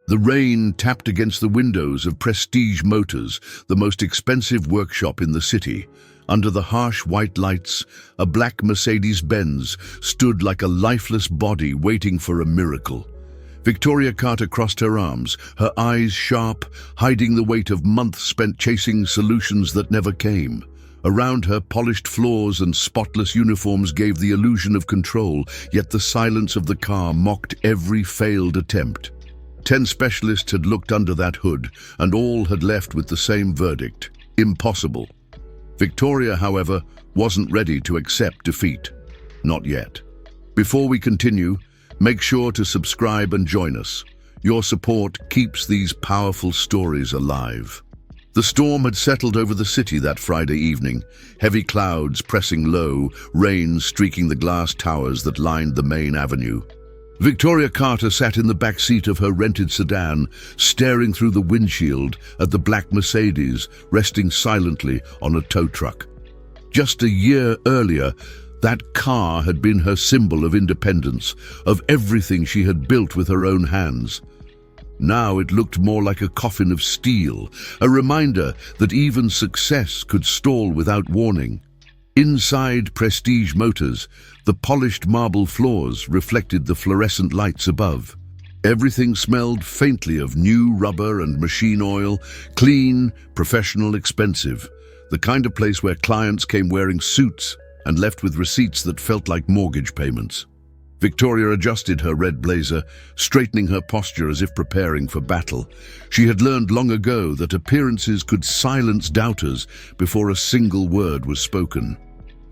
The rain tapped against the windows of Prestige Motors, the most expensive workshop in the city. Under the harsh white lights, a black Mercedes-Benz stood like a lifeless body waiting for a miracle. Victoria Carter crossed her arms, her eyes sharp, hiding the weight of months spent chasing solutions that never came. Around her, polished floors and spotless uniforms gave the illusion of control, yet the silence of the car mocked every failed attempt. 10 specialists had looked under that hood, and all had left with the same verdict: impossible. Victoria, however, wasn't ready to accept defeat. Not yet. Before we continue, make sure to subscribe and join us. Your support keeps these powerful stories alive. The storm had settled over the city that Friday evening, heavy clouds pressing low, rain streaking the glass towers that lined the main avenue. Victoria Carter sat in the back seat of her rented sedan, staring through the windshield at the black Mercedes resting silently on a tow truck. Just a year earlier, that car had been her symbol of independence, of everything she had built with her own hands. Now it looked more like a coffin of steel, a reminder that even success could stall without warning. Inside Prestige Motors, the polished marble floors reflected the fluorescent lights above. Everything smelled faintly of new rubber and machine oil, clean, professional, expensive. The kind of place where clients came wearing suits and left with receipts that felt like mortgage payments. Victoria adjusted her red blazer, straightening her posture as if preparing for battle. She had learned long ago that appearances could silence doubters before a single word was spoken.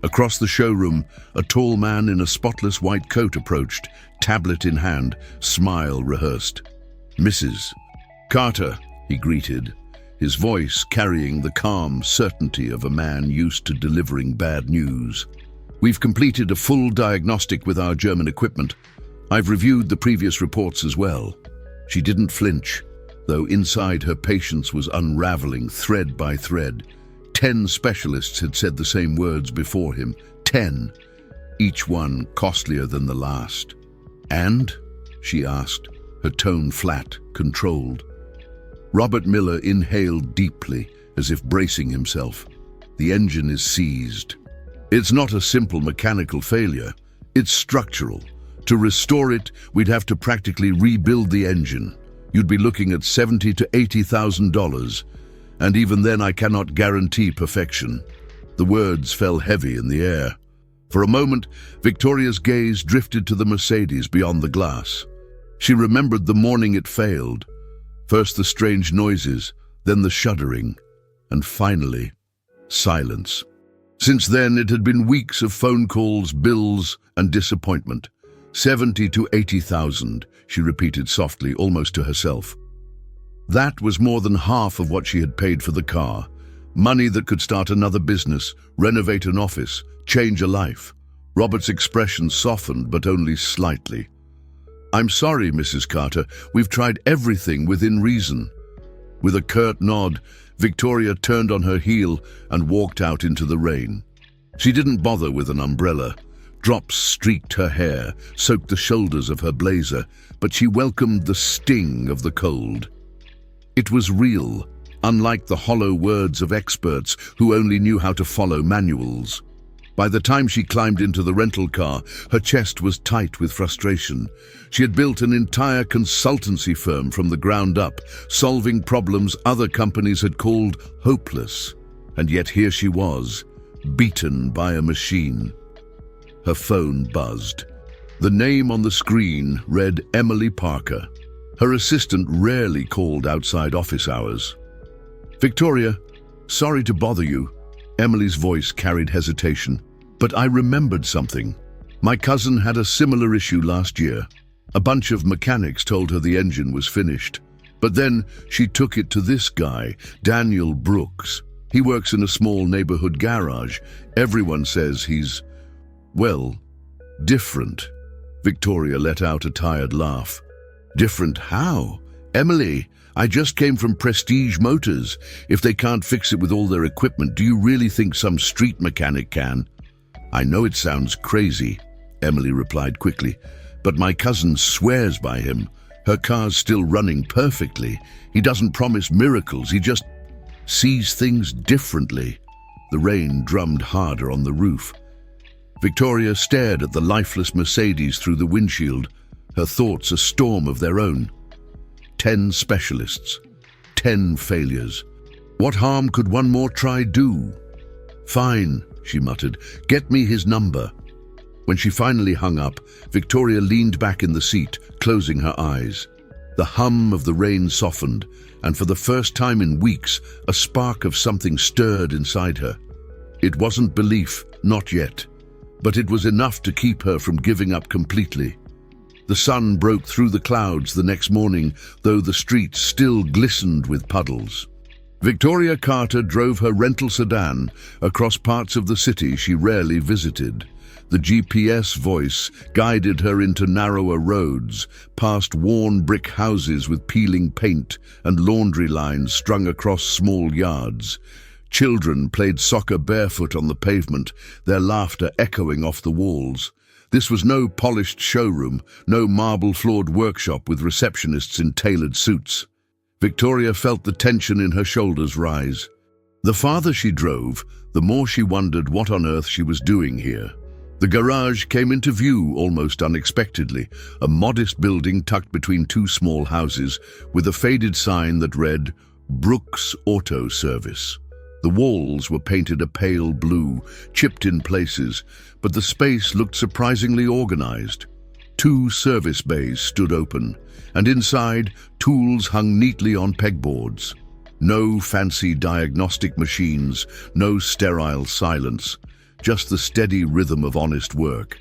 Across the showroom, a tall man in a spotless white coat approached, tablet in hand, smile rehearsed. "Mrs. Carter," he greeted, his voice carrying the calm certainty of a man used to delivering bad news. "We've completed a full diagnostic with our German equipment. I've reviewed the previous reports as well." She didn't flinch, though inside her patience was unraveling thread by thread. 10 specialists had said the same words before him. 10, each one costlier than the last. "And?" she asked, her tone flat, controlled. Robert Miller inhaled deeply, as if bracing himself. "The engine is seized. It's not a simple mechanical failure. It's structural. To restore it, we'd have to practically rebuild the engine. You'd be looking at $70,000 to $80,000. And even then I cannot guarantee perfection." The words fell heavy in the air. For a moment, Victoria's gaze drifted to the Mercedes beyond the glass. She remembered the morning it failed. First the strange noises, then the shuddering, and finally, silence. Since then, it had been weeks of phone calls, bills, and disappointment. $70,000 to $80,000, she repeated softly, almost to herself. That was more than half of what she had paid for the car. Money that could start another business, renovate an office, change a life. Robert's expression softened, but only slightly. "I'm sorry, Mrs. Carter. We've tried everything within reason." With a curt nod, Victoria turned on her heel and walked out into the rain. She didn't bother with an umbrella. Drops streaked her hair, soaked the shoulders of her blazer, but she welcomed the sting of the cold. It was real, unlike the hollow words of experts who only knew how to follow manuals. By the time she climbed into the rental car, her chest was tight with frustration. She had built an entire consultancy firm from the ground up, solving problems other companies had called hopeless. And yet here she was, beaten by a machine. Her phone buzzed. The name on the screen read Emily Parker. Her assistant rarely called outside office hours. "Victoria, sorry to bother you." Emily's voice carried hesitation. "But I remembered something. My cousin had a similar issue last year. A bunch of mechanics told her the engine was finished. But then she took it to this guy, Daniel Brooks. He works in a small neighborhood garage. Everyone says he's, well, different." Victoria let out a tired laugh. "Different how? Emily, I just came from Prestige Motors. If they can't fix it with all their equipment, do you really think some street mechanic can?" "I know it sounds crazy," Emily replied quickly, "but my cousin swears by him." Her car's still running perfectly. He doesn't promise miracles, he just sees things differently. The rain drummed harder on the roof. Victoria stared at the lifeless Mercedes through the windshield, her thoughts a storm of their own. 10 specialists, 10 failures. What harm could one more try do? "Fine," she muttered, "get me his number." When she finally hung up, Victoria leaned back in the seat, closing her eyes. The hum of the rain softened, and for the first time in weeks, a spark of something stirred inside her. It wasn't belief, not yet, but it was enough to keep her from giving up completely. The sun broke through the clouds the next morning, though the streets still glistened with puddles. Victoria Carter drove her rental sedan across parts of the city she rarely visited. The GPS voice guided her into narrower roads, past worn brick houses with peeling paint and laundry lines strung across small yards. Children played soccer barefoot on the pavement, their laughter echoing off the walls. This was no polished showroom, no marble-floored workshop with receptionists in tailored suits. Victoria felt the tension in her shoulders rise. The farther she drove, the more she wondered what on earth she was doing here. The garage came into view almost unexpectedly, a modest building tucked between two small houses with a faded sign that read, "Brooks Auto Service." The walls were painted a pale blue, chipped in places, but the space looked surprisingly organized. 2 service bays stood open, and inside, tools hung neatly on pegboards. No fancy diagnostic machines, no sterile silence, just the steady rhythm of honest work.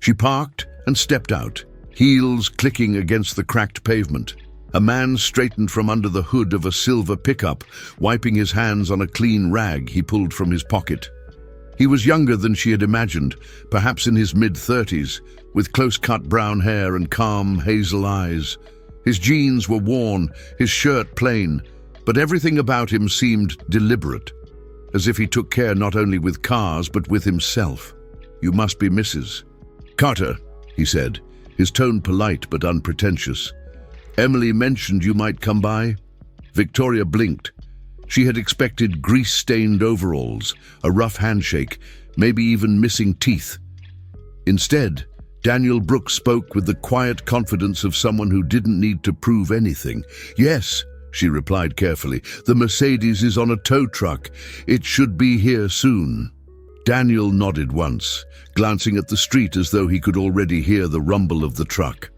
She parked and stepped out, heels clicking against the cracked pavement. A man straightened from under the hood of a silver pickup, wiping his hands on a clean rag he pulled from his pocket. He was younger than she had imagined, perhaps in his mid-30s, with close-cut brown hair and calm hazel eyes. His jeans were worn, his shirt plain, but everything about him seemed deliberate, as if he took care not only with cars but with himself. "You must be Mrs. Carter," he said, his tone polite but unpretentious. "Emily mentioned you might come by." Victoria blinked. She had expected grease-stained overalls, a rough handshake, maybe even missing teeth. Instead, Daniel Brooks spoke with the quiet confidence of someone who didn't need to prove anything. "Yes," she replied carefully, "the Mercedes is on a tow truck. It should be here soon." Daniel nodded once, glancing at the street as though he could already hear the rumble of the truck.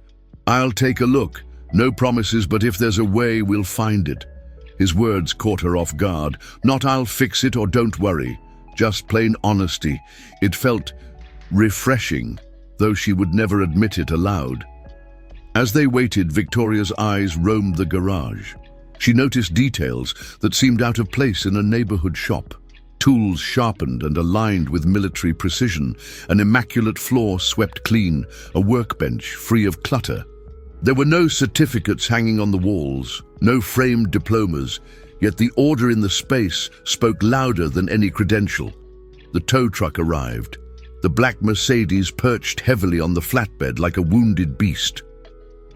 "I'll take a look. No promises, but if there's a way, we'll find it." His words caught her off guard. Not "I'll fix it" or "don't worry," just plain honesty. It felt refreshing, though she would never admit it aloud. As they waited, Victoria's eyes roamed the garage. She noticed details that seemed out of place in a neighborhood shop. Tools sharpened and aligned with military precision, an immaculate floor swept clean, a workbench free of clutter. There were no certificates hanging on the walls, no framed diplomas, yet the order in the space spoke louder than any credential. The tow truck arrived. The black Mercedes perched heavily on the flatbed like a wounded beast.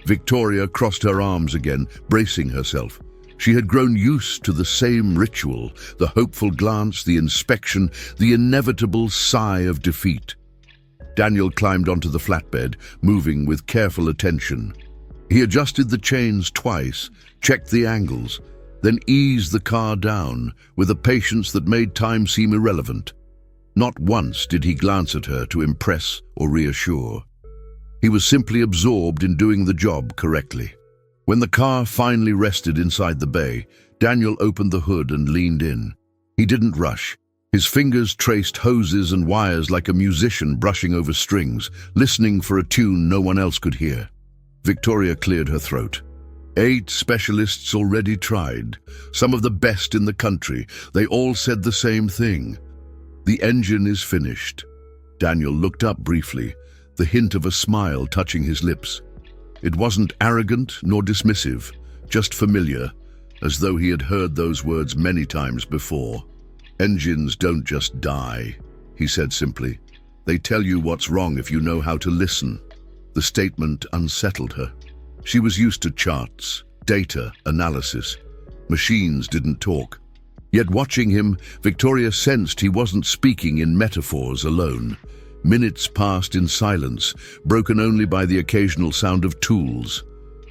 Victoria crossed her arms again, bracing herself. She had grown used to the same ritual, the hopeful glance, the inspection, the inevitable sigh of defeat. Daniel climbed onto the flatbed, moving with careful attention. He adjusted the chains twice, checked the angles, then eased the car down with a patience that made time seem irrelevant. Not once did he glance at her to impress or reassure. He was simply absorbed in doing the job correctly. When the car finally rested inside the bay, Daniel opened the hood and leaned in. He didn't rush. His fingers traced hoses and wires like a musician brushing over strings, listening for a tune no one else could hear. Victoria cleared her throat. 8 specialists already tried, some of the best in the country. They all said the same thing. The engine is finished. Daniel looked up briefly, the hint of a smile touching his lips. It wasn't arrogant nor dismissive, just familiar, as though he had heard those words many times before. "Engines don't just die," he said simply. "They tell you what's wrong if you know how to listen." The statement unsettled her. She was used to charts, data, analysis. Machines didn't talk. Yet watching him, Victoria sensed he wasn't speaking in metaphors alone. Minutes passed in silence, broken only by the occasional sound of tools.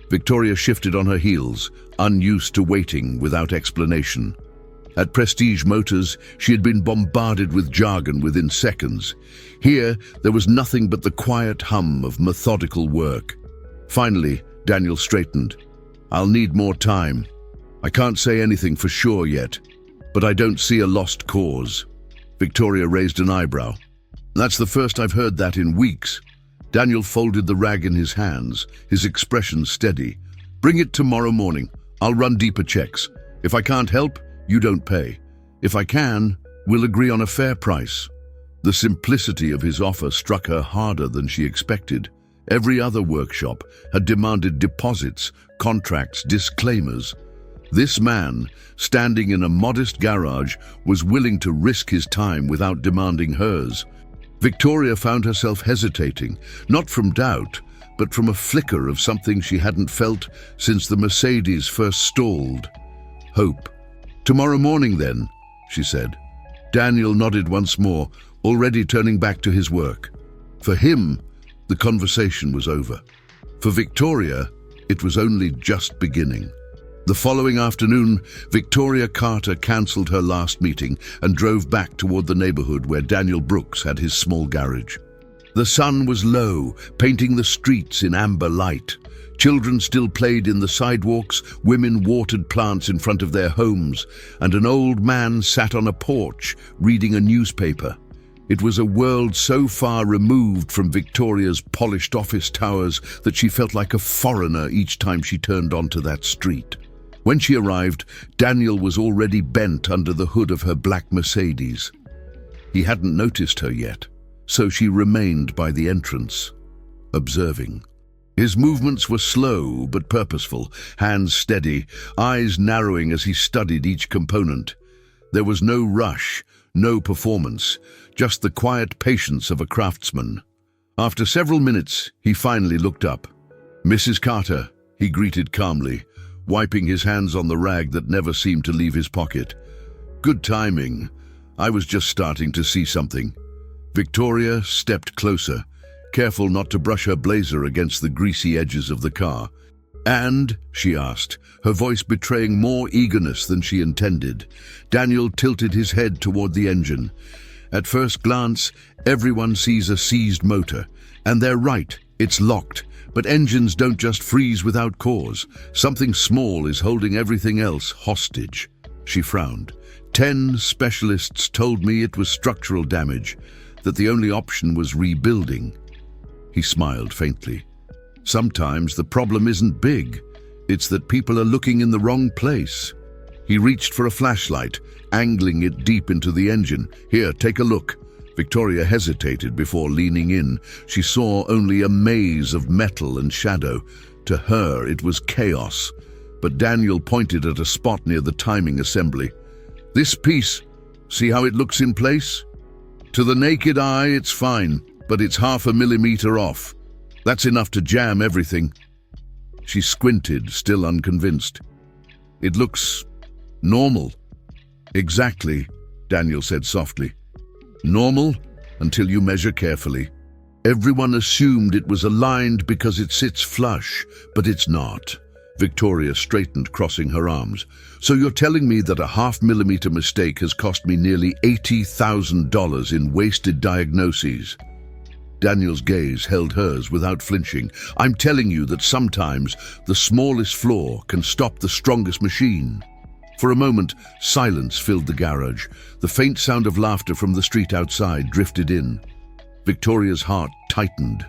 Victoria shifted on her heels, unused to waiting without explanation. At Prestige Motors, she had been bombarded with jargon within seconds. Here, there was nothing but the quiet hum of methodical work. Finally, Daniel straightened. "I'll need more time. I can't say anything for sure yet, but I don't see a lost cause." Victoria raised an eyebrow. "That's the first I've heard that in weeks." Daniel folded the rag in his hands, his expression steady. "Bring it tomorrow morning. I'll run deeper checks. If I can't help, you don't pay. If I can, we'll agree on a fair price." The simplicity of his offer struck her harder than she expected. Every other workshop had demanded deposits, contracts, disclaimers. This man, standing in a modest garage, was willing to risk his time without demanding hers. Victoria found herself hesitating, not from doubt, but from a flicker of something she hadn't felt since the Mercedes first stalled. Hope. "Tomorrow morning, then," she said. Daniel nodded once more, already turning back to his work. For him, the conversation was over. For Victoria, it was only just beginning. The following afternoon, Victoria Carter cancelled her last meeting and drove back toward the neighborhood where Daniel Brooks had his small garage. The sun was low, painting the streets in amber light. Children still played in the sidewalks, women watered plants in front of their homes, and an old man sat on a porch reading a newspaper. It was a world so far removed from Victoria's polished office towers that she felt like a foreigner each time she turned onto that street. When she arrived, Daniel was already bent under the hood of her black Mercedes. He hadn't noticed her yet, so she remained by the entrance, observing. His movements were slow but purposeful, hands steady, eyes narrowing as he studied each component. There was no rush, no performance, just the quiet patience of a craftsman. After several minutes, he finally looked up. "Mrs. Carter," he greeted calmly, wiping his hands on the rag that never seemed to leave his pocket. "Good timing. I was just starting to see something." Victoria stepped closer, careful not to brush her blazer against the greasy edges of the car. "And?" she asked, her voice betraying more eagerness than she intended. Daniel tilted his head toward the engine. At first glance, everyone sees a seized motor, and they're right, it's locked. But engines don't just freeze without cause. Something small is holding everything else hostage. She frowned. 10 specialists told me it was structural damage, that the only option was rebuilding. He smiled faintly. Sometimes the problem isn't big. It's that people are looking in the wrong place. He reached for a flashlight, angling it deep into the engine. "Here, take a look." Victoria hesitated before leaning in. She saw only a maze of metal and shadow. To her, it was chaos. But Daniel pointed at a spot near the timing assembly. "This piece, see how it looks in place? To the naked eye, it's fine, but it's 0.5 millimeter off. That's enough to jam everything." She squinted, still unconvinced. "It looks normal." "Exactly," Daniel said softly. "Normal until you measure carefully. Everyone assumed it was aligned because it sits flush, but it's not." Victoria straightened, crossing her arms. "So you're telling me that a 0.5 millimeter mistake has cost me nearly $80,000 in wasted diagnoses?" Daniel's gaze held hers without flinching. "I'm telling you that sometimes the smallest flaw can stop the strongest machine." For a moment, silence filled the garage. The faint sound of laughter from the street outside drifted in. Victoria's heart tightened.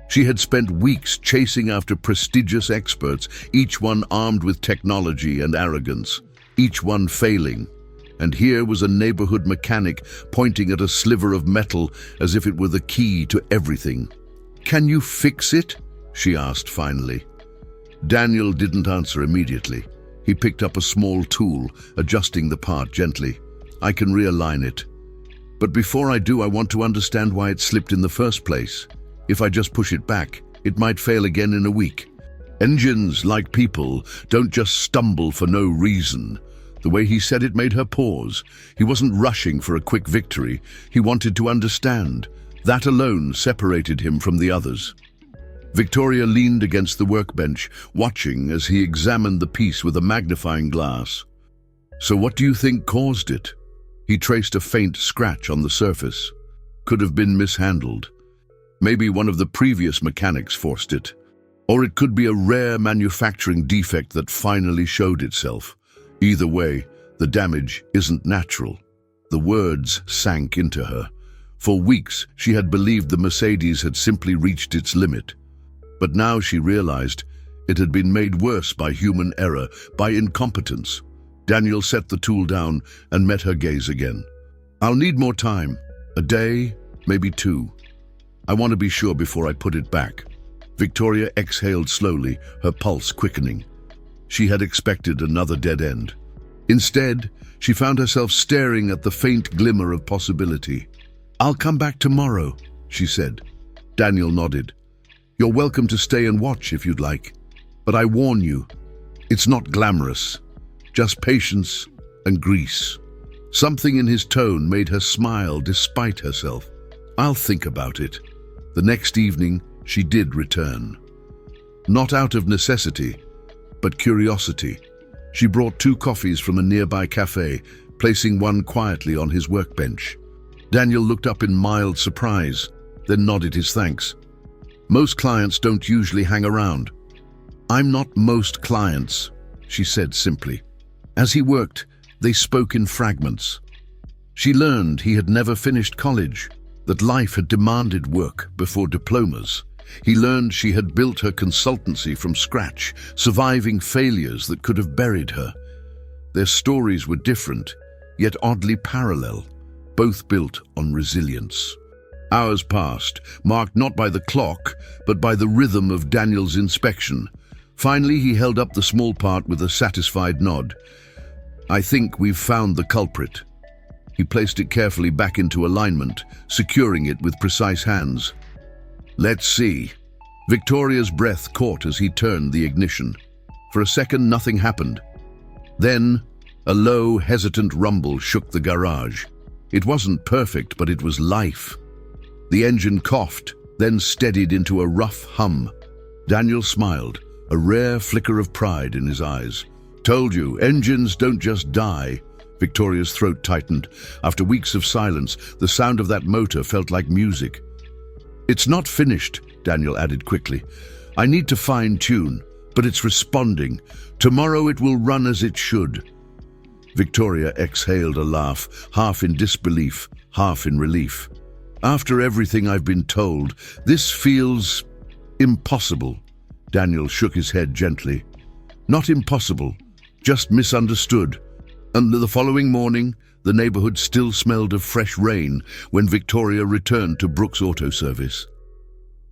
She had spent weeks chasing after prestigious experts, each one armed with technology and arrogance, each one failing. And here was a neighborhood mechanic pointing at a sliver of metal as if it were the key to everything. "Can you fix it?" she asked finally. Daniel didn't answer immediately. He picked up a small tool, adjusting the part gently. "I can realign it. But before I do, I want to understand why it slipped in the first place. If I just push it back, it might fail again in a week." Engines, like people, don't just stumble for no reason. The way he said it made her pause. He wasn't rushing for a quick victory. He wanted to understand. That alone separated him from the others. Victoria leaned against the workbench, watching as he examined the piece with a magnifying glass. "So what do you think caused it?" He traced a faint scratch on the surface. Could have been mishandled. Maybe one of the previous mechanics forced it. Or it could be a rare manufacturing defect that finally showed itself. Either way, the damage isn't natural. The words sank into her. For weeks, she had believed the Mercedes had simply reached its limit. But now she realized it had been made worse by human error, by incompetence. Daniel set the tool down and met her gaze again. "I'll need more time. A day, maybe 2. I want to be sure before I put it back." Victoria exhaled slowly, her pulse quickening. She had expected another dead end. Instead, she found herself staring at the faint glimmer of possibility. "I'll come back tomorrow," she said. Daniel nodded. "You're welcome to stay and watch if you'd like. But I warn you, it's not glamorous. Just patience and grease." Something in his tone made her smile despite herself. "I'll think about it." The next evening, she did return. Not out of necessity, but curiosity. She brought 2 coffees from a nearby cafe, placing one quietly on his workbench. Daniel looked up in mild surprise, then nodded his thanks. "Most clients don't usually hang around." "I'm not most clients," she said simply. As he worked, they spoke in fragments. She learned he had never finished college, that life had demanded work before diplomas. He learned she had built her consultancy from scratch, surviving failures that could have buried her. Their stories were different, yet oddly parallel, both built on resilience. Hours passed, marked not by the clock, but by the rhythm of Daniel's inspection. Finally, he held up the small part with a satisfied nod. "I think we've found the culprit." He placed it carefully back into alignment, securing it with precise hands. "Let's see." Victoria's breath caught as he turned the ignition. For a second, nothing happened. Then, a low, hesitant rumble shook the garage. It wasn't perfect, but it was life. The engine coughed, then steadied into a rough hum. Daniel smiled, a rare flicker of pride in his eyes. "Told you, engines don't just die." Victoria's throat tightened. After weeks of silence, the sound of that motor felt like music. "It's not finished," Daniel added quickly. "I need to fine-tune, but it's responding. Tomorrow it will run as it should." Victoria exhaled a laugh, half in disbelief, half in relief. "After everything I've been told, this feels impossible." Daniel shook his head gently. "Not impossible, just misunderstood." And the following morning, the neighborhood still smelled of fresh rain when Victoria returned to Brooks Auto Service.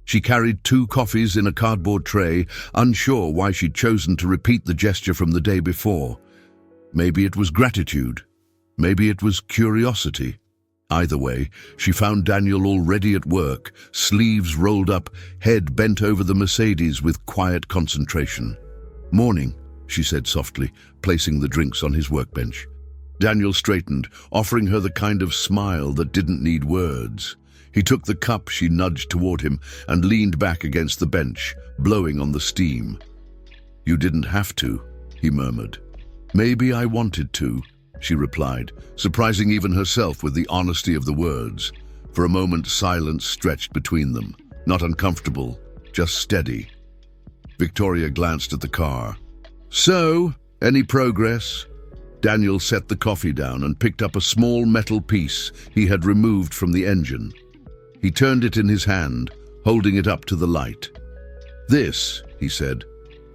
She carried 2 coffees in a cardboard tray, unsure why she'd chosen to repeat the gesture from the day before. Maybe it was gratitude. Maybe it was curiosity. Either way, she found Daniel already at work, sleeves rolled up, head bent over the Mercedes with quiet concentration. "Morning," she said softly, placing the drinks on his workbench. Daniel straightened, offering her the kind of smile that didn't need words. He took the cup she nudged toward him and leaned back against the bench, blowing on the steam. "You didn't have to," he murmured. "Maybe I wanted to," she replied, surprising even herself with the honesty of the words. For a moment, silence stretched between them. Not uncomfortable, just steady. Victoria glanced at the car. "So, any progress?" Daniel set the coffee down and picked up a small metal piece he had removed from the engine. He turned it in his hand, holding it up to the light. "This," he said,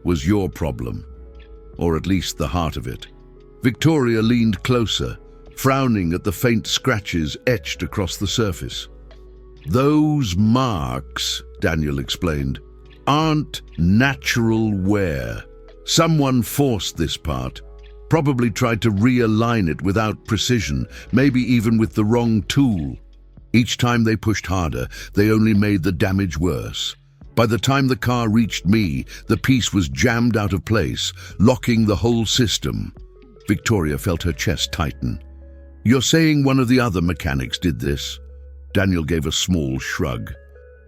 "was your problem, or at least the heart of it." Victoria leaned closer, frowning at the faint scratches etched across the surface. "Those marks," Daniel explained, "aren't natural wear. Someone forced this part, probably tried to realign it without precision, maybe even with the wrong tool. Each time they pushed harder, they only made the damage worse. By the time the car reached me, the piece was jammed out of place, locking the whole system. Victoria felt her chest tighten. "You're saying one of the other mechanics did this?" Daniel gave a small shrug.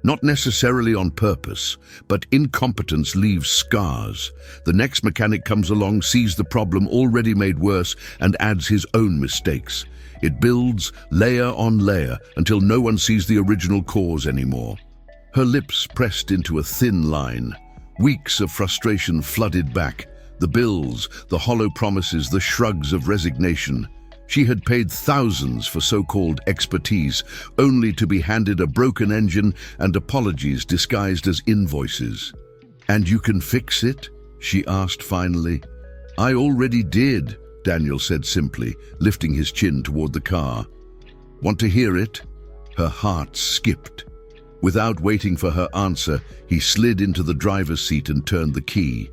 "Not necessarily on purpose, but incompetence leaves scars. The next mechanic comes along, sees the problem already made worse, and adds his own mistakes. It builds layer on layer until no one sees the original cause anymore." Her lips pressed into a thin line. Weeks of frustration flooded back. The bills, the hollow promises, the shrugs of resignation. She had paid thousands for so-called expertise, only to be handed a broken engine and apologies disguised as invoices. "And you can fix it?" she asked finally. "I already did," Daniel said simply, lifting his chin toward the car. "Want to hear it?" Her heart skipped. Without waiting for her answer, he slid into the driver's seat and turned the key.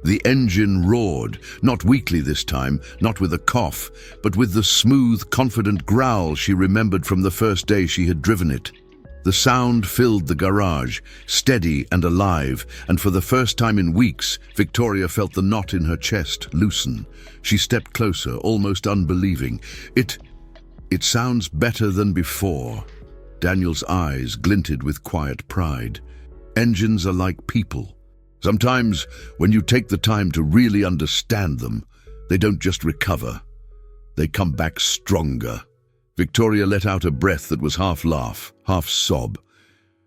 The engine roared, not weakly this time, not with a cough, but with the smooth, confident growl she remembered from the first day she had driven it. The sound filled the garage, steady and alive, and for the first time in weeks, Victoria felt the knot in her chest loosen. She stepped closer, almost unbelieving. It sounds better than before." Daniel's eyes glinted with quiet pride. "Engines are like people. Sometimes, when you take the time to really understand them, they don't just recover. They come back stronger." Victoria let out a breath that was half laugh, half sob.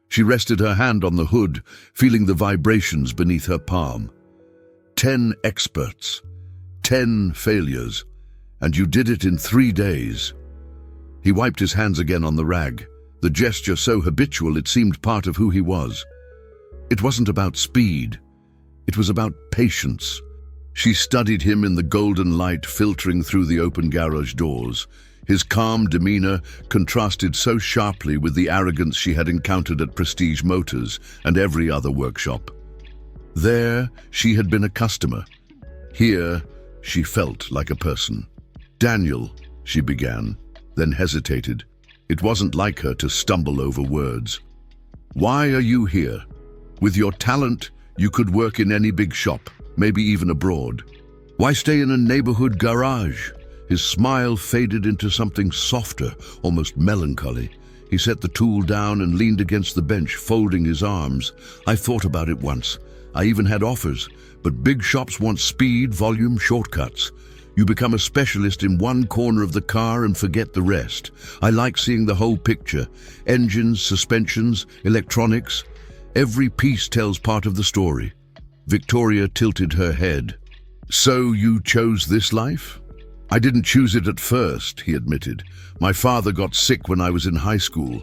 She rested her hand on the hood, feeling the vibrations beneath her palm. 10 experts, 10 failures, and you did it in 3 days. He wiped his hands again on the rag, the gesture so habitual it seemed part of who he was. It wasn't about speed. It was about patience. She studied him in the golden light filtering through the open garage doors. His calm demeanor contrasted so sharply with the arrogance she had encountered at Prestige Motors and every other workshop. There, she had been a customer. Here, she felt like a person. "Daniel," she began, then hesitated. It wasn't like her to stumble over words. "Why are you here? With your talent, you could work in any big shop, maybe even abroad. Why stay in a neighborhood garage?" His smile faded into something softer, almost melancholy. He set the tool down and leaned against the bench, folding his arms. "I thought about it once. I even had offers, but big shops want speed, volume, shortcuts. You become a specialist in one corner of the car and forget the rest. I like seeing the whole picture. Engines, suspensions, electronics. Every piece tells part of the story." Victoria tilted her head. "So you chose this life?" "I didn't choose it at first," he admitted. "My father got sick when I was in high school.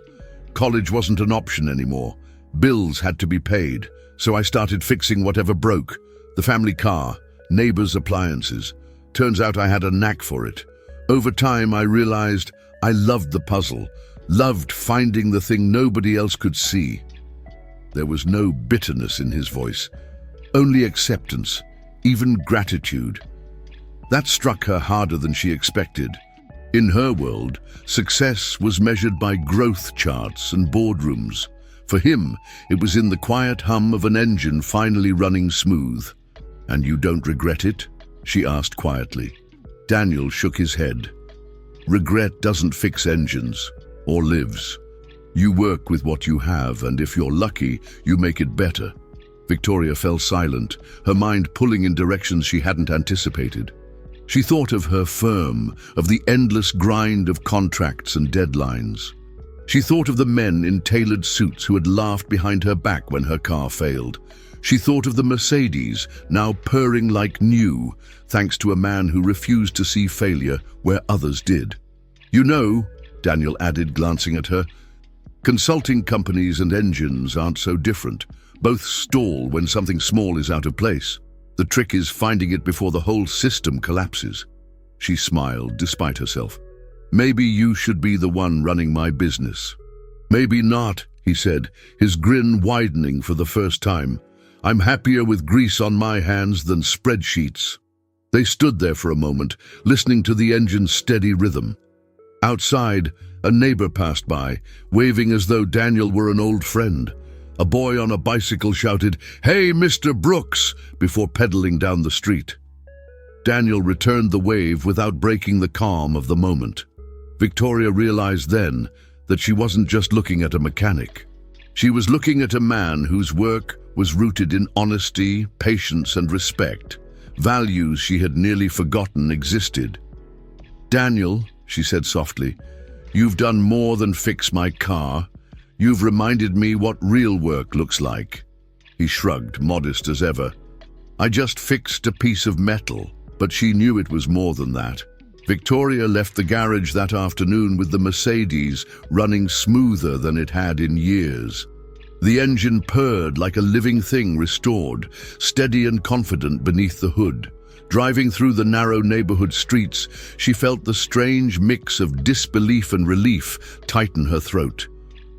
College wasn't an option anymore. Bills had to be paid, so I started fixing whatever broke. The family car, neighbors' appliances. Turns out I had a knack for it. Over time, I realized I loved the puzzle, loved finding the thing nobody else could see." There was no bitterness in his voice, only acceptance, even gratitude. That struck her harder than she expected. In her world, success was measured by growth charts and boardrooms. For him, it was in the quiet hum of an engine finally running smooth. "And you don't regret it?" she asked quietly. Daniel shook his head. "Regret doesn't fix engines, or lives. You work with what you have, and if you're lucky, you make it better." Victoria fell silent, her mind pulling in directions she hadn't anticipated. She thought of her firm, of the endless grind of contracts and deadlines. She thought of the men in tailored suits who had laughed behind her back when her car failed. She thought of the Mercedes, now purring like new, thanks to a man who refused to see failure where others did. "You know," Daniel added, glancing at her, "consulting companies and engines aren't so different. Both stall when something small is out of place. The trick is finding it before the whole system collapses." She smiled, despite herself. "Maybe you should be the one running my business." "Maybe not," he said, his grin widening for the first time. "I'm happier with grease on my hands than spreadsheets." They stood there for a moment, listening to the engine's steady rhythm. Outside, a neighbor passed by, waving as though Daniel were an old friend. A boy on a bicycle shouted, "Hey, Mr. Brooks," before pedaling down the street. Daniel returned the wave without breaking the calm of the moment. Victoria realized then that she wasn't just looking at a mechanic. She was looking at a man whose work was rooted in honesty, patience, and respect, values she had nearly forgotten existed. "Daniel," she said softly, "you've done more than fix my car. You've reminded me what real work looks like." He shrugged, modest as ever. "I just fixed a piece of metal," but she knew it was more than that. Victoria left the garage that afternoon with the Mercedes running smoother than it had in years. The engine purred like a living thing restored, steady and confident beneath the hood. Driving through the narrow neighborhood streets, she felt the strange mix of disbelief and relief tighten her throat.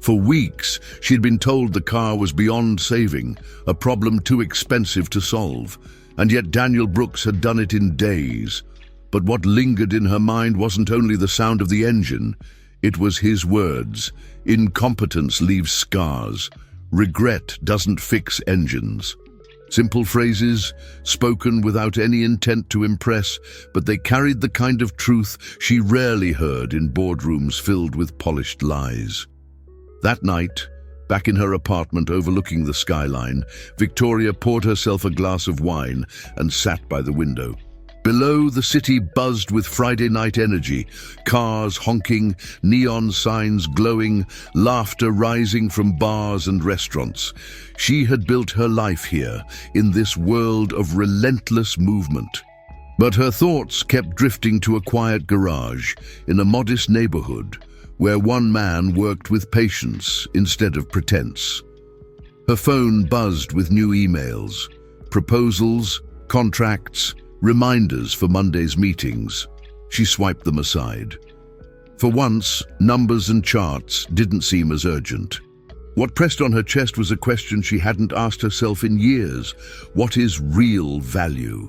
For weeks, she'd been told the car was beyond saving, a problem too expensive to solve, and yet Daniel Brooks had done it in days. But what lingered in her mind wasn't only the sound of the engine, it was his words. "Incompetence leaves scars. Regret doesn't fix engines." Simple phrases, spoken without any intent to impress, but they carried the kind of truth she rarely heard in boardrooms filled with polished lies. That night, back in her apartment overlooking the skyline, Victoria poured herself a glass of wine and sat by the window. Below, the city buzzed with Friday night energy, cars honking, neon signs glowing, laughter rising from bars and restaurants. She had built her life here, in this world of relentless movement. But her thoughts kept drifting to a quiet garage in a modest neighborhood, where one man worked with patience instead of pretense. Her phone buzzed with new emails, proposals, contracts, reminders for Monday's meetings. She swiped them aside. For once, numbers and charts didn't seem as urgent. What pressed on her chest was a question she hadn't asked herself in years. What is real value?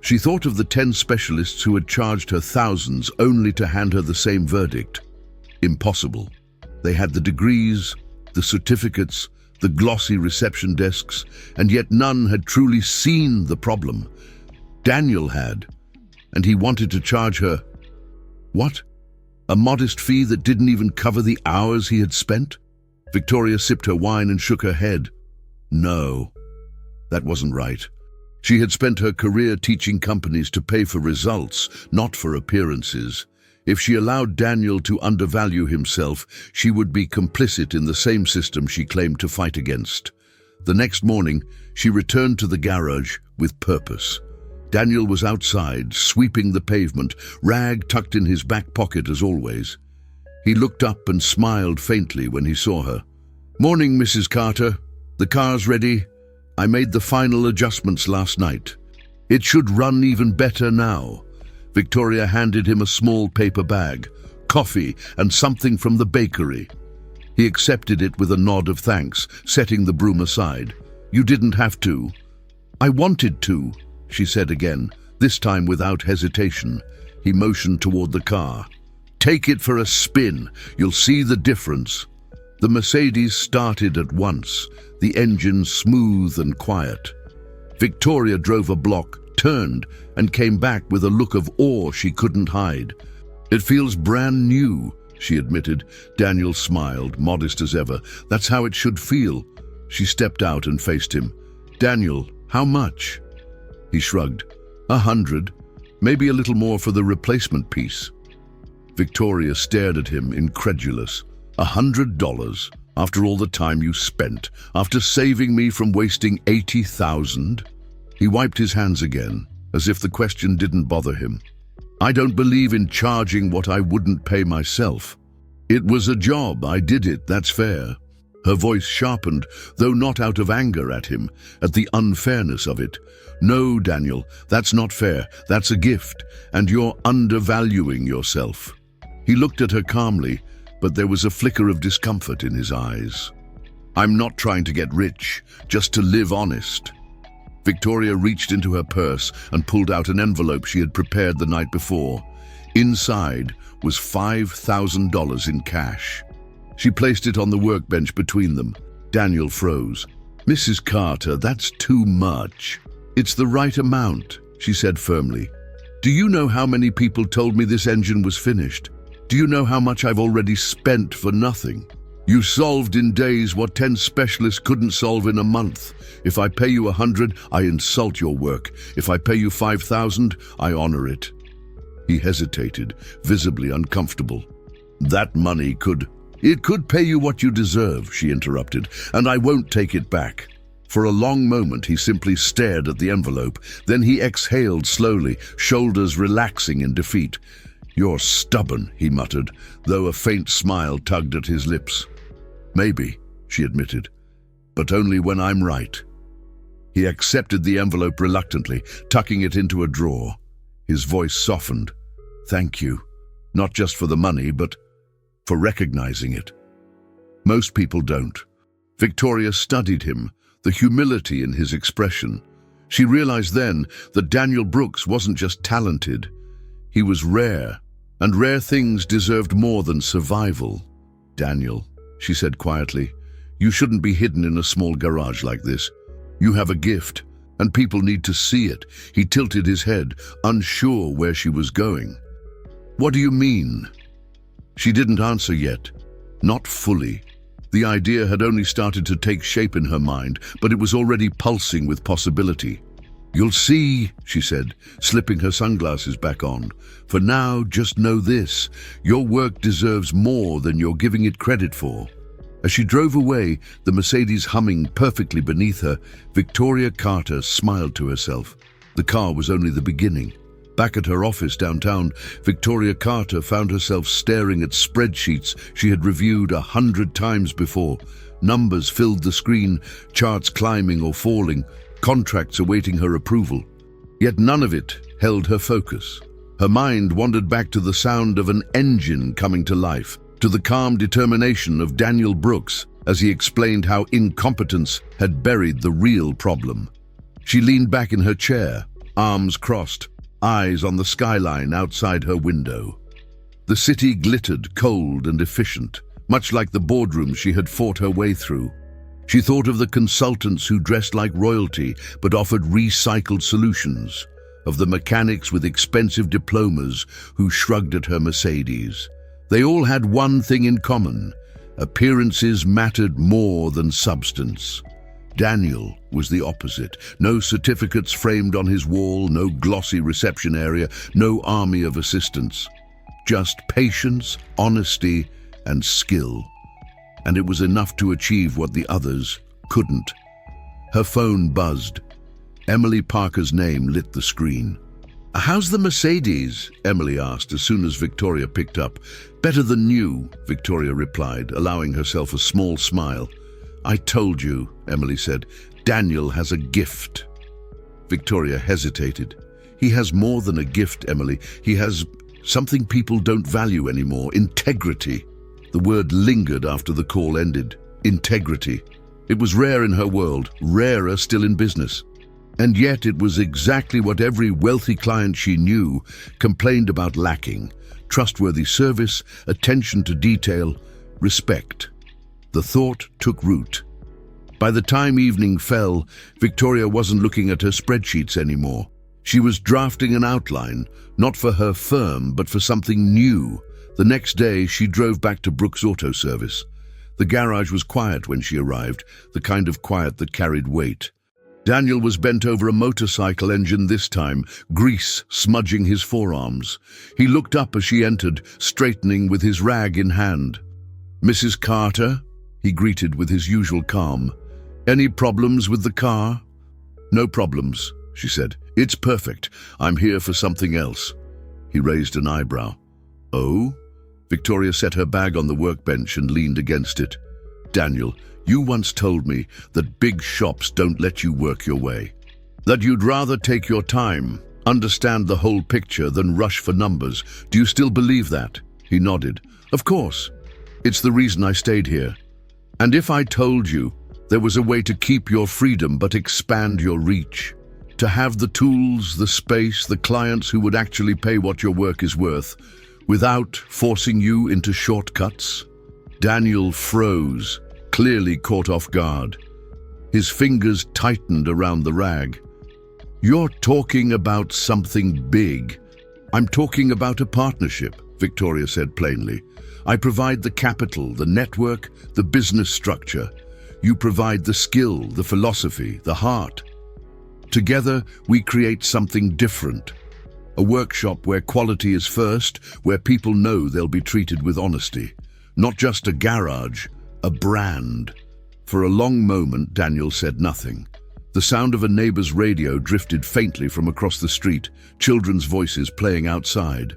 She thought of the 10 specialists who had charged her thousands only to hand her the same verdict. Impossible. They had the degrees, the certificates, the glossy reception desks, and yet none had truly seen the problem. Daniel had, and he wanted to charge her, what? A modest fee that didn't even cover the hours he had spent? Victoria sipped her wine and shook her head. No, that wasn't right. She had spent her career teaching companies to pay for results, not for appearances. If she allowed Daniel to undervalue himself, she would be complicit in the same system she claimed to fight against. The next morning, she returned to the garage with purpose. Daniel was outside, sweeping the pavement, rag tucked in his back pocket as always. He looked up and smiled faintly when he saw her. "Morning, Mrs. Carter. The car's ready. I made the final adjustments last night. It should run even better now." Victoria handed him a small paper bag, coffee and something from the bakery. He accepted it with a nod of thanks, setting the broom aside. "You didn't have to." "I wanted to," she said again, this time without hesitation. He motioned toward the car. "Take it for a spin. You'll see the difference." The Mercedes started at once, the engine smooth and quiet. Victoria drove a block, turned, and came back with a look of awe she couldn't hide. "It feels brand new," she admitted. Daniel smiled, modest as ever. "That's how it should feel." She stepped out and faced him. "Daniel, how much?" He shrugged. 100, maybe a little more for the replacement piece." Victoria stared at him, incredulous. $100? After all the time you spent? After saving me from wasting 80,000? He wiped his hands again, as if the question didn't bother him. "I don't believe in charging what I wouldn't pay myself. It was a job, I did it, that's fair." Her voice sharpened, though not out of anger at him, at the unfairness of it. "No, Daniel, that's not fair. That's a gift, and you're undervaluing yourself." He looked at her calmly, but there was a flicker of discomfort in his eyes. "I'm not trying to get rich, just to live honest." Victoria reached into her purse and pulled out an envelope she had prepared the night before. Inside was $5,000 in cash. She placed it on the workbench between them. Daniel froze. "Mrs. Carter, that's too much." "It's the right amount," she said firmly. "Do you know how many people told me this engine was finished? Do you know how much I've already spent for nothing? You solved in days what 10 specialists couldn't solve in a month. If I pay you 100, I insult your work. If I pay you 5,000, I honor it." He hesitated, visibly uncomfortable. "That money could..." "It could pay you what you deserve," she interrupted, "and I won't take it back." For a long moment he simply stared at the envelope. Then he exhaled slowly, shoulders relaxing in defeat. "You're stubborn," he muttered, though a faint smile tugged at his lips. "Maybe," she admitted, "but only when I'm right." He accepted the envelope reluctantly, tucking it into a drawer. His voice softened. "Thank you, not just for the money, but for recognizing it. Most people don't." Victoria studied him, the humility in his expression. She realized then that Daniel Brooks wasn't just talented. He was rare, and rare things deserved more than survival. "Daniel," she said quietly, "you shouldn't be hidden in a small garage like this. You have a gift, and people need to see it." He tilted his head, unsure where she was going. "What do you mean?" She didn't answer yet. Not fully. The idea had only started to take shape in her mind, but it was already pulsing with possibility. "You'll see," she said, slipping her sunglasses back on. "For now, just know this. Your work deserves more than you're giving it credit for." As she drove away, the Mercedes humming perfectly beneath her, Victoria Carter smiled to herself. The car was only the beginning. Back at her office downtown, Victoria Carter found herself staring at spreadsheets she had reviewed 100 times before. Numbers filled the screen, charts climbing or falling, contracts awaiting her approval. Yet none of it held her focus. Her mind wandered back to the sound of an engine coming to life, to the calm determination of Daniel Brooks as he explained how incompetence had buried the real problem. She leaned back in her chair, arms crossed, eyes on the skyline outside her window. The city glittered cold and efficient, much like the boardroom she had fought her way through. She thought of the consultants who dressed like royalty but offered recycled solutions, of the mechanics with expensive diplomas who shrugged at her Mercedes. They all had one thing in common: appearances mattered more than substance. Daniel was the opposite. No certificates framed on his wall, no glossy reception area, no army of assistants. Just patience, honesty, and skill. And it was enough to achieve what the others couldn't. Her phone buzzed. Emily Parker's name lit the screen. "How's the Mercedes?" Emily asked as soon as Victoria picked up. "Better than new," Victoria replied, allowing herself a small smile. "I told you," Emily said. "Daniel has a gift." Victoria hesitated. "He has more than a gift, Emily. He has something people don't value anymore: integrity." The word lingered after the call ended. Integrity. It was rare in her world, rarer still in business. And yet it was exactly what every wealthy client she knew complained about lacking: trustworthy service, attention to detail, respect. The thought took root. By the time evening fell, Victoria wasn't looking at her spreadsheets anymore. She was drafting an outline, not for her firm, but for something new. The next day, she drove back to Brooks Auto Service. The garage was quiet when she arrived, the kind of quiet that carried weight. Daniel was bent over a motorcycle engine this time, grease smudging his forearms. He looked up as she entered, straightening with his rag in hand. "Mrs. Carter?" he greeted with his usual calm. "Any problems with the car?" "No problems," she said. "It's perfect. I'm here for something else." He raised an eyebrow. "Oh?" Victoria set her bag on the workbench and leaned against it. "Daniel, you once told me that big shops don't let you work your way. That you'd rather take your time, understand the whole picture, than rush for numbers. Do you still believe that?" He nodded. "Of course. It's the reason I stayed here. And if I told you there was a way to keep your freedom but expand your reach, to have the tools, the space, the clients who would actually pay what your work is worth, without forcing you into shortcuts?" Daniel froze, clearly caught off guard. His fingers tightened around the rag. "You're talking about something big." "I'm talking about a partnership," Victoria said plainly. "I provide the capital, the network, the business structure. You provide the skill, the philosophy, the heart. Together, we create something different. A workshop where quality is first, where people know they'll be treated with honesty. Not just a garage, a brand." For a long moment, Daniel said nothing. The sound of a neighbor's radio drifted faintly from across the street, children's voices playing outside.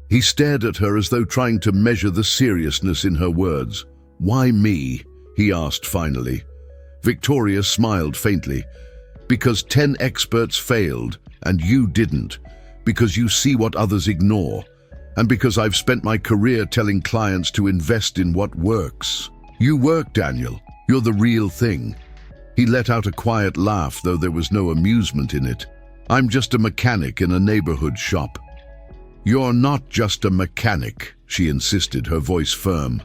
He stared at her as though trying to measure the seriousness in her words. "Why me?" he asked finally. Victoria smiled faintly. "Because 10 experts failed, and you didn't. Because you see what others ignore. And because I've spent my career telling clients to invest in what works. You work, Daniel. You're the real thing." He let out a quiet laugh, though there was no amusement in it. "I'm just a mechanic in a neighborhood shop." "You're not just a mechanic," she insisted, her voice firm.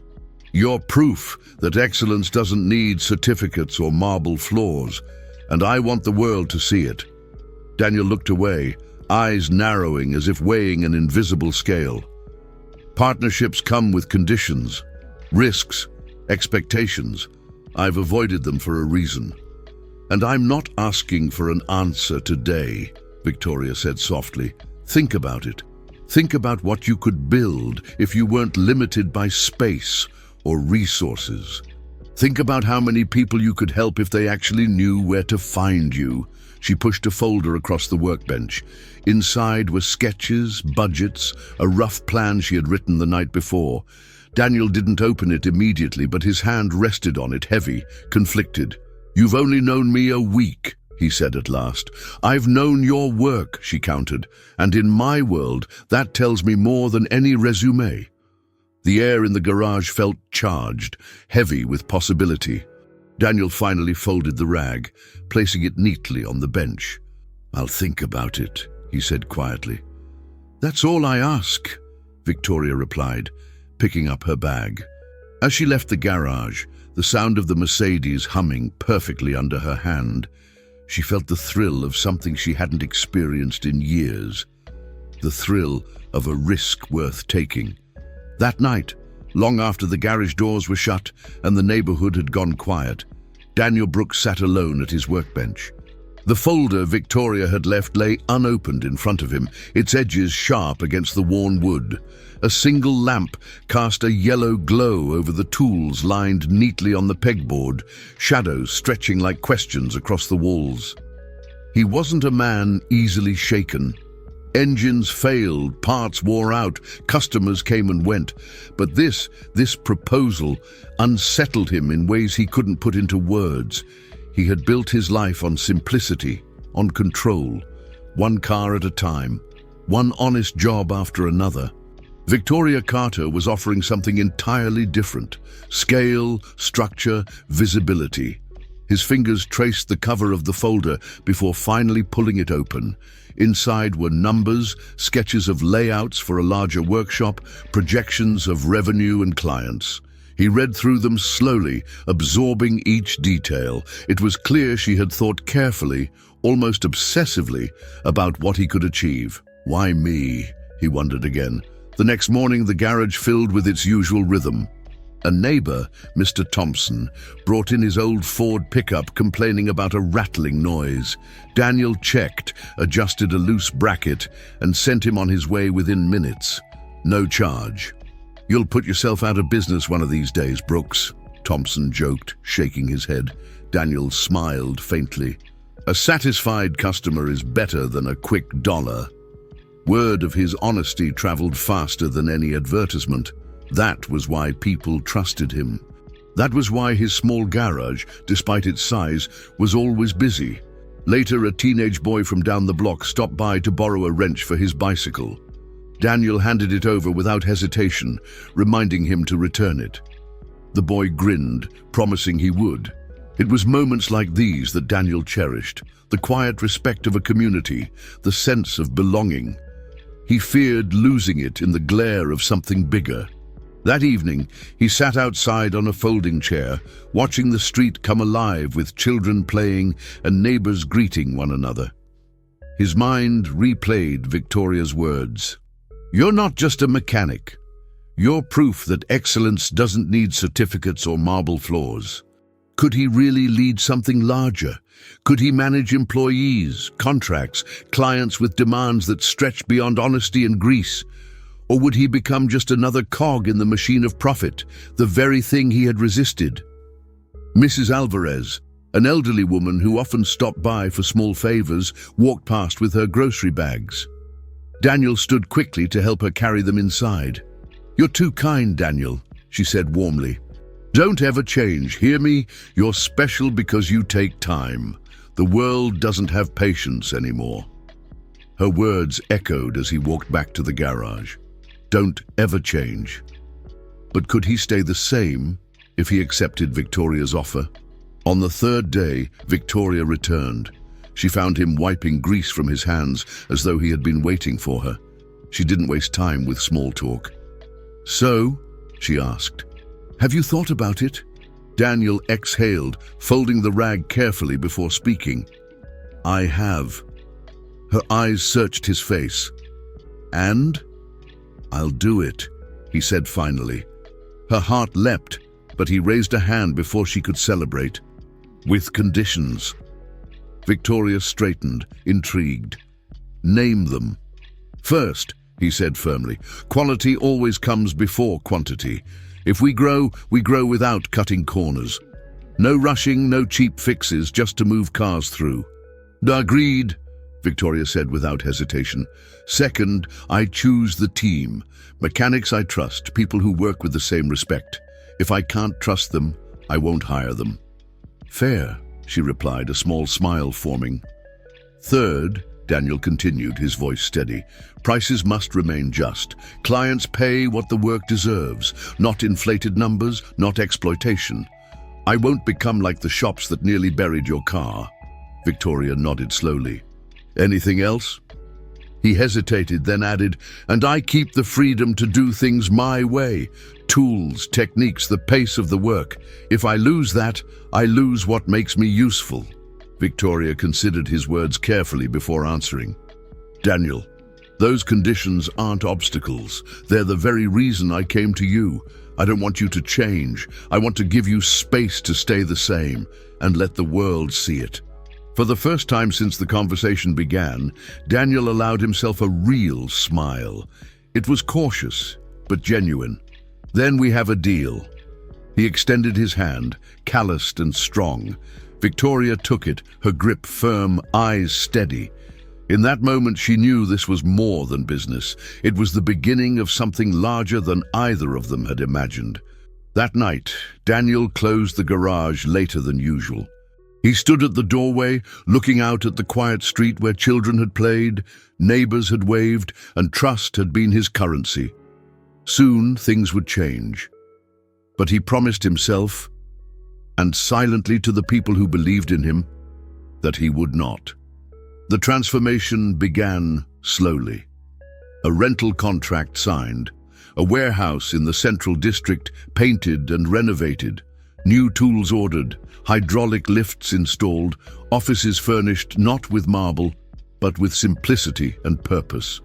"You're proof that excellence doesn't need certificates or marble floors, and I want the world to see it." Daniel looked away, eyes narrowing as if weighing an invisible scale. "Partnerships come with conditions, risks, expectations. I've avoided them for a reason. And I'm not asking for an answer today," Victoria said softly. "Think about it. Think about what you could build if you weren't limited by space or resources. Think about how many people you could help if they actually knew where to find you." She pushed a folder across the workbench. Inside were sketches, budgets, a rough plan she had written the night before. Daniel didn't open it immediately, but his hand rested on it, heavy, conflicted. "You've only known me a week," he said at last. "I've known your work," she countered, "and in my world, that tells me more than any resume." The air in the garage felt charged, heavy with possibility. Daniel finally folded the rag, placing it neatly on the bench. "I'll think about it," he said quietly. "That's all I ask," Victoria replied, picking up her bag. As she left the garage, the sound of the Mercedes humming perfectly under her hand, she felt the thrill of something she hadn't experienced in years. The thrill of a risk worth taking. That night, long after the garage doors were shut and the neighborhood had gone quiet, Daniel Brooks sat alone at his workbench. The folder Victoria had left lay unopened in front of him, its edges sharp against the worn wood. A single lamp cast a yellow glow over the tools lined neatly on the pegboard, shadows stretching like questions across the walls. He wasn't a man easily shaken. Engines failed, parts wore out, customers came and went. But this proposal unsettled him in ways he couldn't put into words. He had built his life on simplicity, on control, one car at a time, one honest job after another. Victoria Carter was offering something entirely different: scale, structure, visibility. His fingers traced the cover of the folder before finally pulling it open. Inside were numbers, sketches of layouts for a larger workshop, projections of revenue and clients. He read through them slowly, absorbing each detail. It was clear she had thought carefully, almost obsessively, about what he could achieve. Why me? He wondered again. The next morning, the garage filled with its usual rhythm. A neighbor, Mr. Thompson, brought in his old Ford pickup complaining about a rattling noise. Daniel checked, adjusted a loose bracket, and sent him on his way within minutes. No charge. "You'll put yourself out of business one of these days, Brooks," Thompson joked, shaking his head. Daniel smiled faintly. "A satisfied customer is better than a quick dollar." Word of his honesty traveled faster than any advertisement. That was why people trusted him. That was why his small garage, despite its size, was always busy. Later, a teenage boy from down the block stopped by to borrow a wrench for his bicycle. Daniel handed it over without hesitation, reminding him to return it. The boy grinned, promising he would. It was moments like these that Daniel cherished, the quiet respect of a community, the sense of belonging. He feared losing it in the glare of something bigger. That evening, he sat outside on a folding chair, watching the street come alive with children playing and neighbors greeting one another. His mind replayed Victoria's words. "You're not just a mechanic. You're proof that excellence doesn't need certificates or marble floors." Could he really lead something larger? Could he manage employees, contracts, clients with demands that stretched beyond honesty and grease? Or would he become just another cog in the machine of profit, the very thing he had resisted? Mrs. Alvarez, an elderly woman who often stopped by for small favors, walked past with her grocery bags. Daniel stood quickly to help her carry them inside. "You're too kind, Daniel," she said warmly. "Don't ever change, hear me? You're special because you take time. The world doesn't have patience anymore." Her words echoed as he walked back to the garage. Don't ever change. But could he stay the same if he accepted Victoria's offer? On the third day, Victoria returned. She found him wiping grease from his hands as though he had been waiting for her. She didn't waste time with small talk. "So?" she asked. "Have you thought about it?" Daniel exhaled, folding the rag carefully before speaking. "I have." Her eyes searched his face. "And?" "I'll do it," he said finally. Her heart leapt, but he raised a hand before she could celebrate. "With conditions." Victoria straightened, intrigued. "Name them." "First," he said firmly, "quality always comes before quantity. If we grow without cutting corners. No rushing, no cheap fixes just to move cars through." "Agreed," Victoria said without hesitation. "Second, I choose the team. Mechanics I trust, people who work with the same respect. If I can't trust them, I won't hire them." "Fair," she replied, a small smile forming. "Third," Daniel continued, his voice steady, "prices must remain just. Clients pay what the work deserves, not inflated numbers, not exploitation. I won't become like the shops that nearly buried your car." Victoria nodded slowly. "Anything else?" He hesitated, then added, "And I keep the freedom to do things my way. Tools, techniques, the pace of the work. If I lose that, I lose what makes me useful." Victoria considered his words carefully before answering. "Daniel, those conditions aren't obstacles. They're the very reason I came to you. I don't want you to change. I want to give you space to stay the same and let the world see it." For the first time since the conversation began, Daniel allowed himself a real smile. It was cautious, but genuine. "Then we have a deal." He extended his hand, calloused and strong. Victoria took it, her grip firm, eyes steady. In that moment she knew this was more than business. It was the beginning of something larger than either of them had imagined. That night, Daniel closed the garage later than usual. He stood at the doorway, looking out at the quiet street where children had played, neighbors had waved, and trust had been his currency. Soon things would change. But he promised himself, and silently to the people who believed in him, that he would not. The transformation began slowly. A rental contract signed, a warehouse in the central district painted and renovated, new tools ordered, hydraulic lifts installed, offices furnished not with marble, but with simplicity and purpose.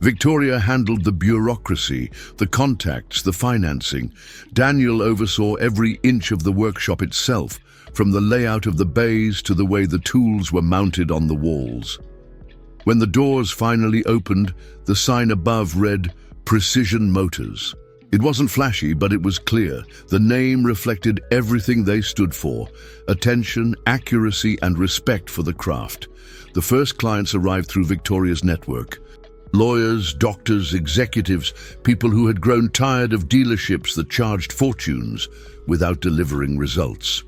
Victoria handled the bureaucracy, the contacts, the financing. Daniel oversaw every inch of the workshop itself, from the layout of the bays to the way the tools were mounted on the walls. When the doors finally opened, the sign above read, "Precision Motors." It wasn't flashy, but it was clear. The name reflected everything they stood for: attention, accuracy, and respect for the craft. The first clients arrived through Victoria's network. Lawyers, doctors, executives, people who had grown tired of dealerships that charged fortunes without delivering results.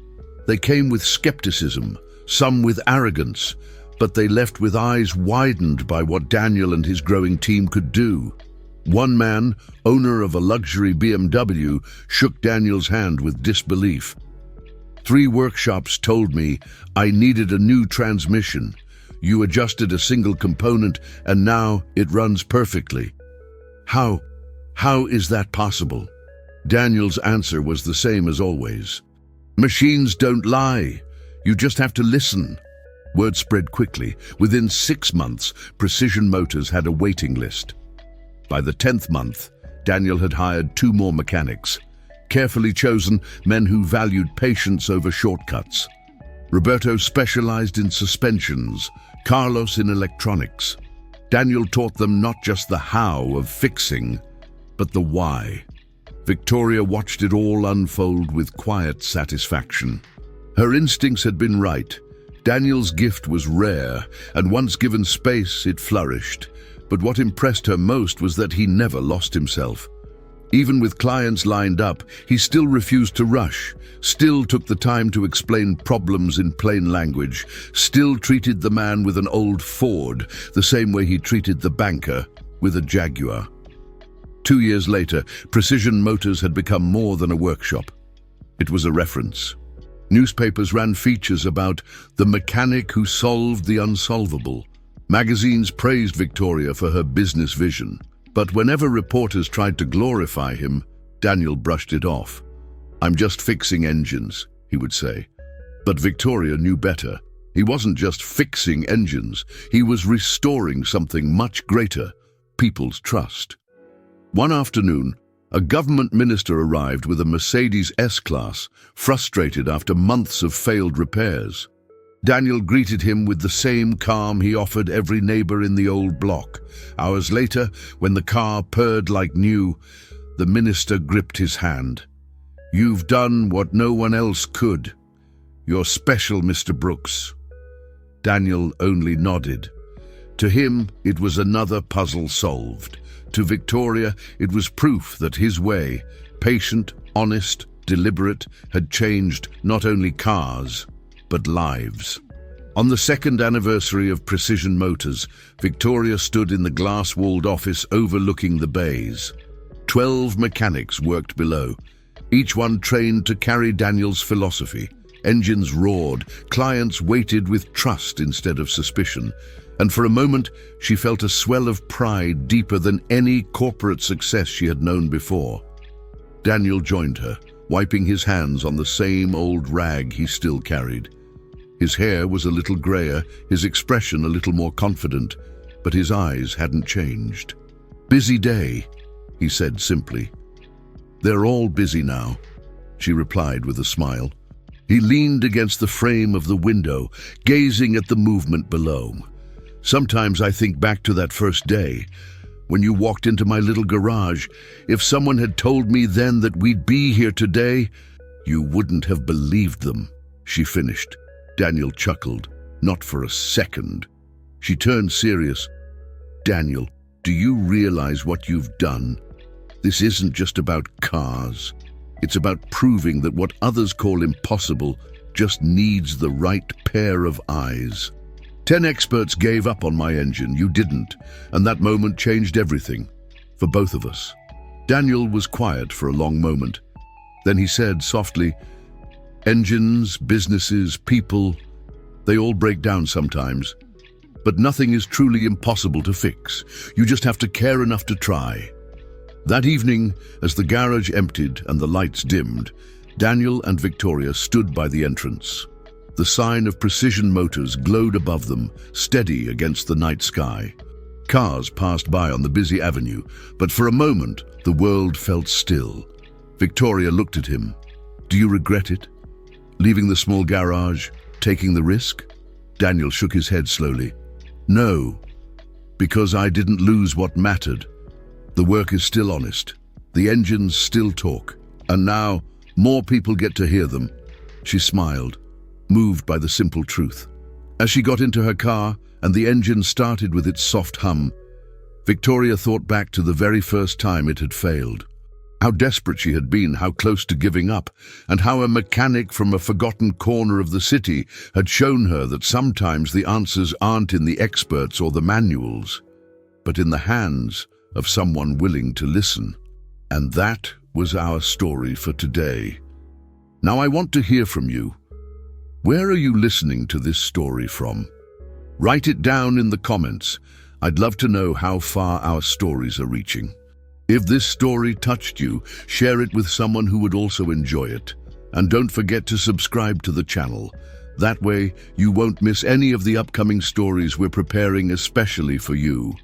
They came with skepticism, some with arrogance, but they left with eyes widened by what Daniel and his growing team could do. One man, owner of a luxury BMW, shook Daniel's hand with disbelief. "3 workshops told me I needed a new transmission. You adjusted a single component and now it runs perfectly. How is that possible?" Daniel's answer was the same as always. Machines don't lie. You just have to listen. Word spread quickly. Within 6 months, Precision Motors had a waiting list. By the 10th month, Daniel had hired 2 more mechanics, carefully chosen men who valued patience over shortcuts. Roberto specialized in suspensions, Carlos in electronics. Daniel taught them not just the how of fixing, but the why. Victoria watched it all unfold with quiet satisfaction. Her instincts had been right. Daniel's gift was rare, and once given space, it flourished. But what impressed her most was that he never lost himself. Even with clients lined up, he still refused to rush, still took the time to explain problems in plain language, still treated the man with an old Ford the same way he treated the banker with a Jaguar. 2 years later, Precision Motors had become more than a workshop. It was a reference. Newspapers ran features about the mechanic who solved the unsolvable. Magazines praised Victoria for her business vision. But whenever reporters tried to glorify him, Daniel brushed it off. "I'm just fixing engines," he would say. But Victoria knew better. He wasn't just fixing engines, he was restoring something much greater: people's trust. One afternoon, a government minister arrived with a Mercedes S-Class, frustrated after months of failed repairs. Daniel greeted him with the same calm he offered every neighbor in the old block. Hours later, when the car purred like new, the minister gripped his hand. "You've done what no one else could. You're special, Mr. Brooks." Daniel only nodded. To him, it was another puzzle solved. To Victoria, it was proof that his way, patient, honest, deliberate, had changed not only cars, but lives. On the 2nd anniversary of Precision Motors, Victoria stood in the glass-walled office overlooking the bays. 12 mechanics worked below, each one trained to carry Daniel's philosophy. Engines roared, clients waited with trust instead of suspicion, and for a moment she felt a swell of pride deeper than any corporate success she had known before. Daniel joined her, wiping his hands on the same old rag he still carried. His hair was a little grayer, his expression a little more confident, but his eyes hadn't changed. "Busy day," he said simply. "They're all busy now," she replied with a smile. He leaned against the frame of the window, gazing at the movement below. "Sometimes I think back to that first day, when you walked into my little garage. If someone had told me then that we'd be here today, you wouldn't have believed them," she finished. Daniel chuckled, not for a second. She turned serious. "Daniel, do you realize what you've done? This isn't just about cars. It's about proving that what others call impossible just needs the right pair of eyes. 10 experts gave up on my engine, you didn't, and that moment changed everything, for both of us." Daniel was quiet for a long moment. Then he said softly, "Engines, businesses, people, they all break down sometimes. But nothing is truly impossible to fix. You just have to care enough to try." That evening, as the garage emptied and the lights dimmed, Daniel and Victoria stood by the entrance. The sign of Precision Motors glowed above them, steady against the night sky. Cars passed by on the busy avenue, but for a moment, the world felt still. Victoria looked at him. "Do you regret it? Leaving the small garage, taking the risk?" Daniel shook his head slowly. "No, because I didn't lose what mattered. The work is still honest. The engines still talk. And now, more people get to hear them." She smiled, moved by the simple truth. As she got into her car and the engine started with its soft hum, Victoria thought back to the very first time it had failed. How desperate she had been, how close to giving up, and how a mechanic from a forgotten corner of the city had shown her that sometimes the answers aren't in the experts or the manuals, but in the hands of someone willing to listen. And that was our story for today. Now I want to hear from you. Where are you listening to this story from? Write it down in the comments. I'd love to know how far our stories are reaching. If this story touched you, share it with someone who would also enjoy it. And don't forget to subscribe to the channel. That way, you won't miss any of the upcoming stories we're preparing especially for you.